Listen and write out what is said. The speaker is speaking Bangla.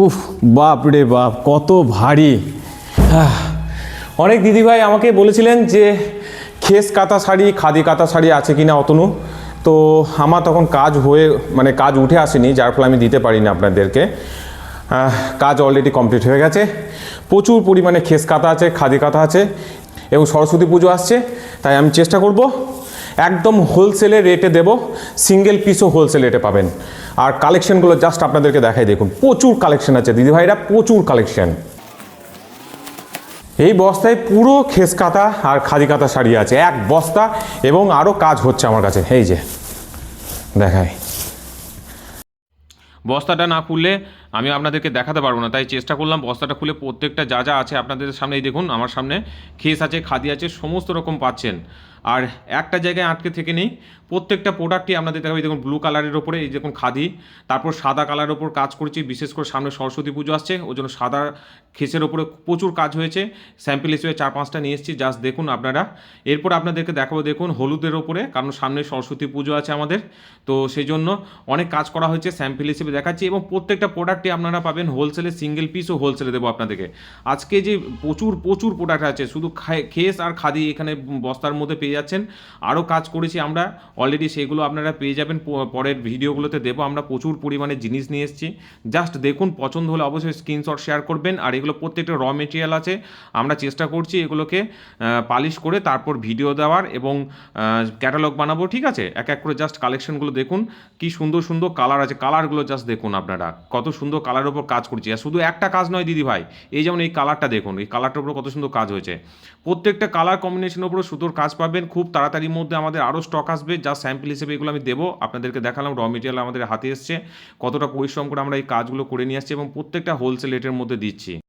উফ, বাপ রে বাপ, কত ভারী। অনেক দিদিভাই আমাকে বলেছিলেন যে খেস কাতা শাড়ি, খাদি কাতা শাড়ি আছে কিনা অতনু। তো আমার তখন কাজ কাজ উঠে আসেনি, যার ফলে আমি দিতে পারিনি আপনাদেরকে। কাজ অলরেডি কমপ্লিট হয়ে গেছে। প্রচুর পরিমাণে খেস কাতা আছে, খাদি কাতা আছে, এবং সরস্বতী পুজো আসছে, তাই আমি চেষ্টা করব একদম হোলসেলের রেটে দেব। সিঙ্গেল পিসও হোলসেল রেটে পাবেন। আর কালেকশনগুলো জাস্ট আপনাদেরকে দেখাই, দেখুন প্রচুর কালেকশন আছে দিদিভাইরা, প্রচুর কালেকশন। এই বস্তায় পুরো খেস কাতা আর খাদি কাতা শাড়ি আছে, এক বস্তা, এবং আরও কাজ হচ্ছে আমার কাছে। এই যে দেখাই, বস্তাটা না খুললে আমি আপনাদেরকে দেখাতে পারবো না, তাই চেষ্টা করলাম বস্তাটা খুলে প্রত্যেকটা যা যা আছে আপনাদের সামনেই দেখুন। আমার সামনে খেস আছে, খাদি আছে, সমস্ত রকম পাচ্ছেন। আর একটা জায়গায় আটকে থেকে নেই, প্রত্যেকটা প্রোডাক্টই আপনাদের দেখাবো। দেখুন ব্লু কালারের ওপরে এই দেখুন খাদি, তারপর সাদা কালারের ওপর কাজ করেছি, বিশেষ করে সামনে সরস্বতী পুজো আসছে, ওই জন্য সাদা খেসের ওপরে প্রচুর কাজ হয়েছে। স্যাম্পল হিসেবে 4-5টা নিয়ে এসেছি, জাস্ট দেখুন আপনারা। এরপর আপনাদেরকে দেখাবো দেখুন হলুদের ওপরে, কারণ সামনে সরস্বতী পুজো আছে আমাদের, তো সেই জন্য অনেক কাজ করা হয়েছে, স্যাম্পল হিসেবে দেখাচ্ছি। এবং প্রত্যেকটা প্রোডাক্টই আপনারা পাবেন হোলসেলে, সিঙ্গেল পিসও হোলসেলে দেবো আপনাদেরকে। আজকে যে প্রচুর প্রচুর প্রোডাক্ট আছে, শুধু খেস আর খাদি এখানে বস্তার মধ্যে পেয়ে যাচ্ছেন। আরও কাজ করেছি আমরা অলরেডি, সেগুলো আপনারা পেয়ে যাবেন পরের ভিডিওগুলোতে দেবো। আমরা প্রচুর পরিমাণে জিনিস নিয়ে এসেছি, জাস্ট দেখুন। পছন্দ হলে অবশ্যই স্ক্রিনশট শেয়ার করবেন। আর এগুলো প্রত্যেকটা র মেটেরিয়াল আছে, আমরা চেষ্টা করছি এগুলোকে পালিশ করে তারপর ভিডিও দেওয়ার এবং ক্যাটালগ বানাবো, ঠিক আছে। এক এক করে জাস্ট কালেকশনগুলো দেখুন, কি সুন্দর সুন্দর কালার আছে, কালারগুলো জাস্ট দেখুন আপনারা, কত সুন্দর কালারের উপর কাজ করছি। আর শুধু একটা কাজ নয় দিদি ভাই, এই যেমন এই কালারটা দেখুন, এই কালারটার উপর কত সুন্দর কাজ হয়েছে। প্রত্যেকটা কালার কম্বিনেশনের উপরে সুতোর কাজ পাবেন। খুব তাড়াতাড়ির মধ্যে আমাদের আরও স্টক আসবে, যা স্যাম্পল হিসেবে এগুলো আমি দেবো আপনাদেরকে। দেখালাম র মেটেরিয়াল আমাদের হাতে এসছে, কতটা পরিশ্রম করে আমরা এই কাজগুলো করে নিয়ে আসছি, এবং প্রত্যেকটা হোলসেল রেটের মধ্যে দিচ্ছি।